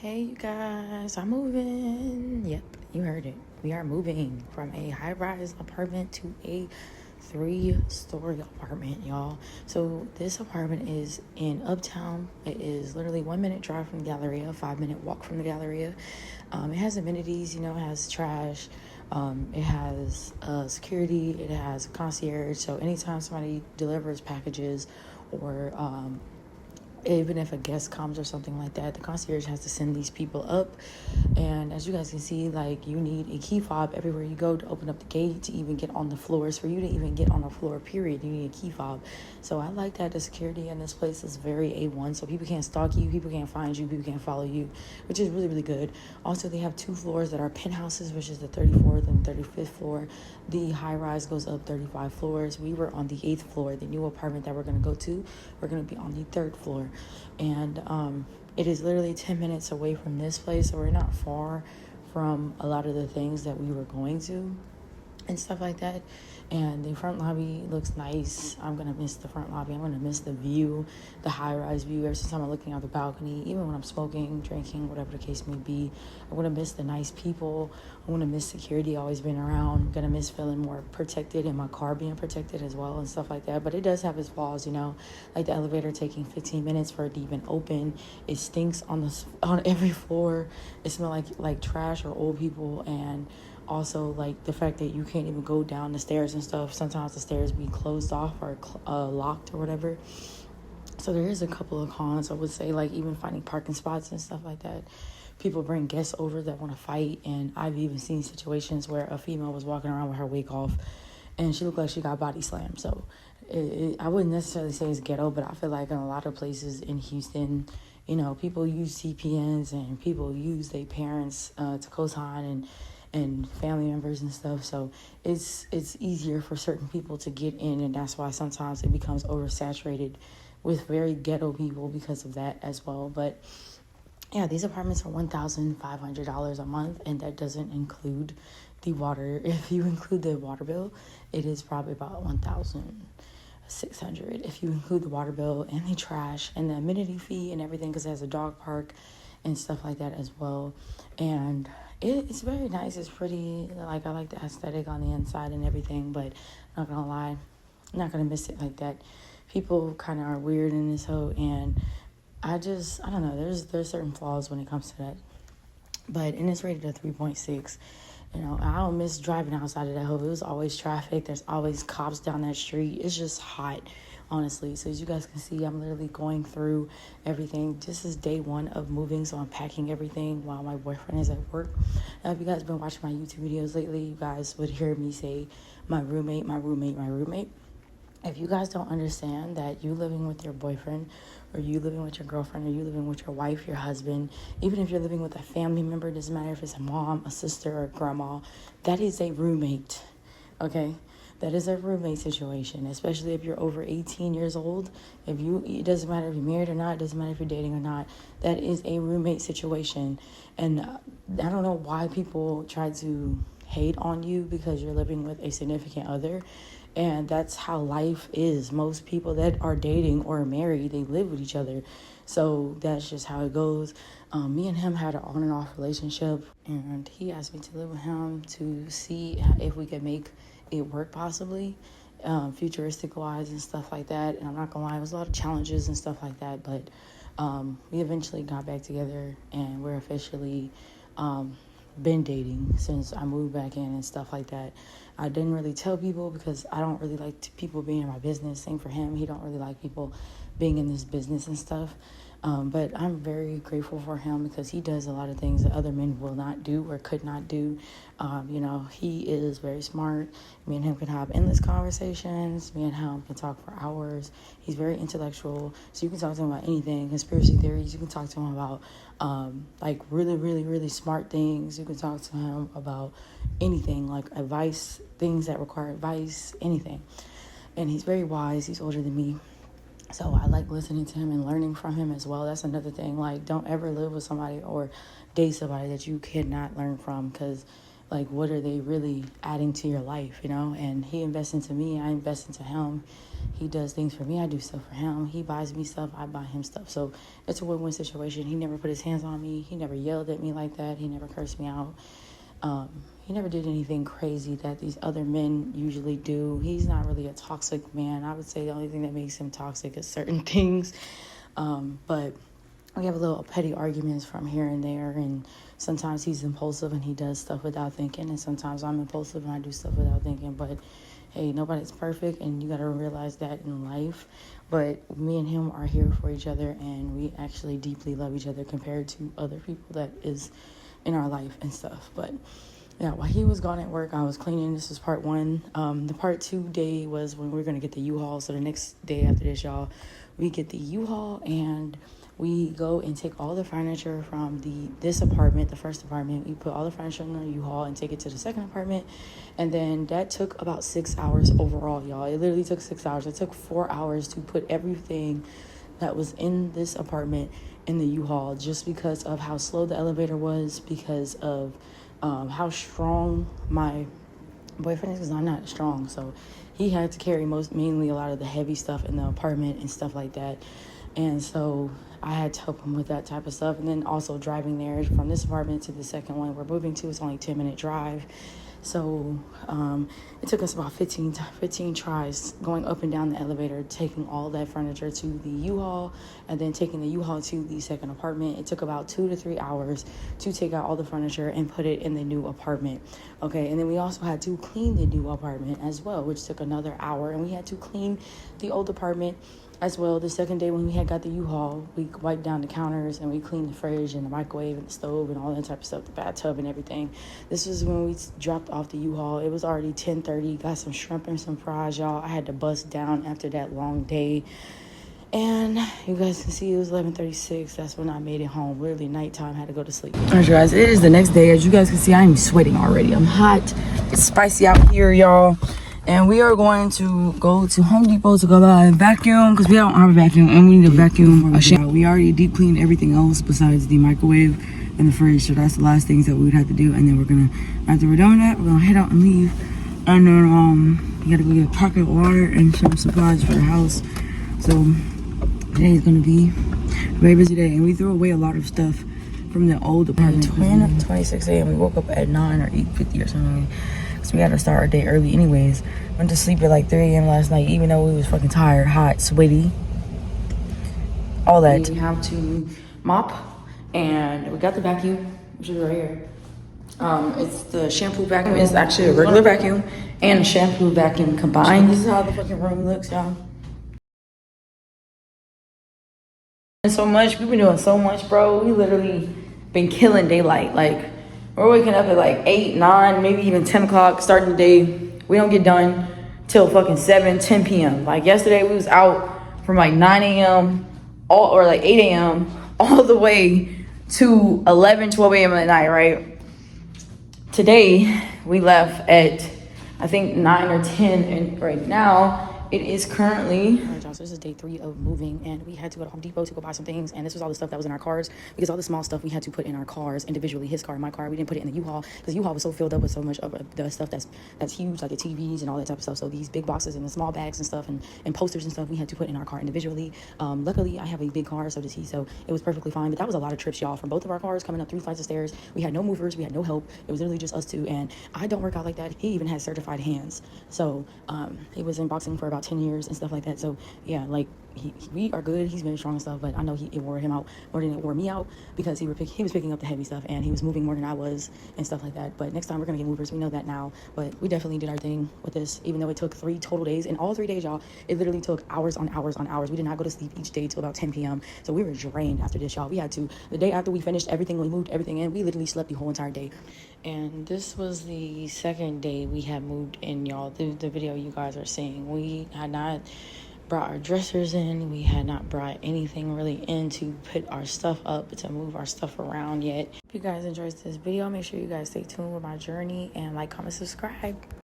Hey, you guys, I'm moving. Yep, you heard it. We are moving from a high rise apartment to a 3-story apartment, y'all. So, this apartment is in Uptown. It is literally 1 minute drive from the Galleria, 5 minute walk from the Galleria. It has amenities, it has trash. It has security. It has a concierge. So, anytime somebody delivers packages or even if a guest comes or something like that, the concierge has to send these people up. And as you guys can see, like, you need a key fob everywhere you go to open up the gate to even get on the floors. For you to even get on a floor, period, you need a key fob. So I like that the security in this place is very A1. So people can't stalk you, people can't find you, people can't follow you, which is really, really good. Also, they have 2 floors that are penthouses, which is the 34th and 35th floor. The high rise goes up 35 floors. We were on the 8th floor. The new apartment that we're going to go to, we're going to be on the 3rd floor. And it is literally 10 minutes away from this place, so we're not far from a lot of the things that we were going to and stuff like that. And the front lobby looks nice. I'm gonna miss the front lobby. I'm gonna miss the view, the high-rise view. Every time I'm looking out the balcony, even when I'm smoking, drinking, whatever the case may be, I'm gonna miss the nice people. I'm gonna miss security always being around. I'm gonna miss feeling more protected and my car being protected as well and stuff like that. But it does have its flaws, like the elevator taking 15 minutes for it to even open. It stinks on every floor. It smells like trash or old people. And also, like, the fact that you can't even go down the stairs and stuff. Sometimes the stairs be closed off or locked or whatever. So there is a couple of cons, I would say, like even finding parking spots and stuff like that. People bring guests over that want to fight, and I've even seen situations where a female was walking around with her wig off and she looked like she got body slammed. So I wouldn't necessarily say it's ghetto, but I feel like in a lot of places in Houston, people use CPNs and people use their parents to co-sign and family members and stuff. So it's easier for certain people to get in, and that's why sometimes it becomes oversaturated with very ghetto people because of that as well. But yeah, these apartments are $1,500 a month, and that doesn't include the water. If you include the water bill, it is probably about 1,600 if you include the water bill and the trash and the amenity fee and everything, because it has a dog park and stuff like that as well. And it's very nice. It's pretty. Like, I like the aesthetic on the inside and everything, but I'm not gonna lie, I'm not gonna miss it like that. People kind of are weird in this hoe, and I don't know. There's certain flaws when it comes to that. But, and it's rated a 3.6. I don't miss driving outside of that hoe. It was always traffic. There's always cops down that street. It's just hot, honestly. So as you guys can see, I'm literally going through everything. This is day 1 of moving, so I'm packing everything while my boyfriend is at work. Now, if you guys been watching my YouTube videos lately, you guys would hear me say my roommate, my roommate, my roommate. If you guys don't understand that you living with your boyfriend, or you living with your girlfriend, or you living with your wife, your husband, even if you're living with a family member, doesn't matter if it's a mom, a sister, or a grandma, that is a roommate, okay? That is a roommate situation, especially if you're over 18 years old. It doesn't matter if you're married or not, it doesn't matter if you're dating or not, that is a roommate situation. And I don't know why people try to hate on you because you're living with a significant other. And that's how life is. Most people that are dating or married, they live with each other. So that's just how it goes. Me and him had an on and off relationship, and he asked me to live with him to see if we could make it work possibly, futuristic wise and stuff like that. And I'm not gonna lie, it was a lot of challenges and stuff like that, but we eventually got back together, and we're officially been dating since I moved back in and stuff like that. I didn't really tell people because I don't really like people being in my business. Same for him. He don't really like people being in this business and stuff. But I'm very grateful for him because he does a lot of things that other men will not do or could not do. He is very smart. Me and him can have endless conversations. Me and him can talk for hours. He's very intellectual. So you can talk to him about anything, conspiracy theories. You can talk to him about like really, really, really smart things. You can talk to him about anything, like advice, things that require advice, anything. And he's very wise. He's older than me. So I like listening to him and learning from him as well. That's another thing. Like, don't ever live with somebody or date somebody that you cannot learn from, because Like, what are they really adding to your life, you know? And he invests into me, I invest into him. He does things for me, I do stuff for him. He buys me stuff, I buy him stuff. So it's a win-win situation. He never put his hands on me. He never yelled at me like that. He never cursed me out. He never did anything crazy that these other men usually do. He's not really a toxic man. I would say the only thing that makes him toxic is certain things. But we have little petty arguments from here and there, and sometimes he's impulsive and he does stuff without thinking, and sometimes I'm impulsive and I do stuff without thinking. But hey, nobody's perfect, and you got to realize that in life. But me and him are here for each other, and we actually deeply love each other compared to other people that is in our life and stuff. But yeah, while he was gone at work, I was cleaning. This was part one. The part 2 day was when we were going to get the U-Haul. So the next day after this, y'all, we get the U-Haul and we go and take all the furniture from this apartment, the first apartment. We put all the furniture in the U-Haul and take it to the second apartment. And then that took about 6 hours overall, y'all. It literally took 6 hours. It took 4 hours to put everything that was in this apartment in the U-Haul, just because of how slow the elevator was, because of how strong my boyfriend is, because I'm not strong. So he had to carry mainly a lot of the heavy stuff in the apartment and stuff like that. And so I had to help him with that type of stuff. And then also driving there from this apartment to the second one we're moving to, it's only a 10-minute drive. So it took us about 15 tries going up and down the elevator, taking all that furniture to the U-Haul, and then taking the U-Haul to the second apartment. It took about 2 to 3 hours to take out all the furniture and put it in the new apartment. Okay, and then we also had to clean the new apartment as well, which took another hour. And we had to clean the old apartment as well. The second day when we had got the U-Haul, we wiped down the counters and we cleaned the fridge and the microwave and the stove and all that type of stuff, the bathtub and everything. This was when we dropped off the U-Haul. It was already 10:30. Got some shrimp and some fries, y'all. I had to bust down after that long day. And you guys can see it was 11:36. That's when I made it home. Literally nighttime, had to go to sleep. All right, you guys, it is the next day. As you guys can see, I'm sweating already. I'm hot. It's spicy out here, y'all. And we are going to go to Home Depot to go buy a vacuum, because we don't have a vacuum and we need a vacuum. We already deep cleaned everything else besides the microwave and the fridge. So that's the last things that we would have to do. And then we're gonna, after we're done with that, we're gonna head out and leave. And then we gotta go get pocket water and some supplies for the house. So today is gonna be a very busy day. And we threw away a lot of stuff from the old apartment. 26 a.m. We woke up at 9 or 8:50 or something. So we had to start our day early anyways. Went to sleep at like 3 a.m. last night, even though we was fucking tired, hot, sweaty, all that. We have to mop, and we got the vacuum, which is right here. It's the shampoo vacuum. It's actually a regular vacuum and a shampoo vacuum combined. This is how the fucking room looks, y'all. So much, we've been doing so much, bro. We literally been killing daylight. Like, we're waking up at like 8, 9, maybe even 10 o'clock, starting the day. We don't get done till fucking 7, 10 p.m. Like yesterday, we was out from like 9 a.m. or like 8 a.m. all the way to 11, 12 a.m. at night, right? Today, we left at, I think, 9 or 10, and right now, it is currently, all right, y'all, so this is day 3 of moving, and we had to go to Home Depot to go buy some things, and this was all the stuff that was in our cars, because all the small stuff we had to put in our cars individually, his car and my car. We didn't put it in the U-Haul, because the U-Haul was so filled up with so much of the stuff that's huge, like the TVs and all that type of stuff. So these big boxes and the small bags and stuff and posters and stuff we had to put in our car individually. Luckily, I have a big car, so does he, so it was perfectly fine. But that was a lot of trips, y'all, from both of our cars, coming up 3 flights of stairs. We had no movers, we had no help. It was literally just us two, and I don't work out like that. He even has certified hands. So he was in boxing for about 10 years and stuff like that. So yeah, like we are good. He's very strong and stuff, but I know it wore him out more than it wore me out, because he was picking up the heavy stuff and he was moving more than I was and stuff like that. But next time we're gonna get movers. We know that now, but we definitely did our thing with this, even though it took 3 total days. And all 3 days, y'all, it literally took hours on hours on hours. We did not go to sleep each day till about 10 p.m. So we were drained after this, y'all. We had to, the day after we finished everything, we moved everything in, we literally slept the whole entire day. And this was the second day we had moved in, y'all. The video you guys are seeing, we had not brought our dressers in. We had not brought anything really in to put our stuff up, to move our stuff around yet. If you guys enjoyed this video, make sure you guys stay tuned with my journey and like, comment, subscribe.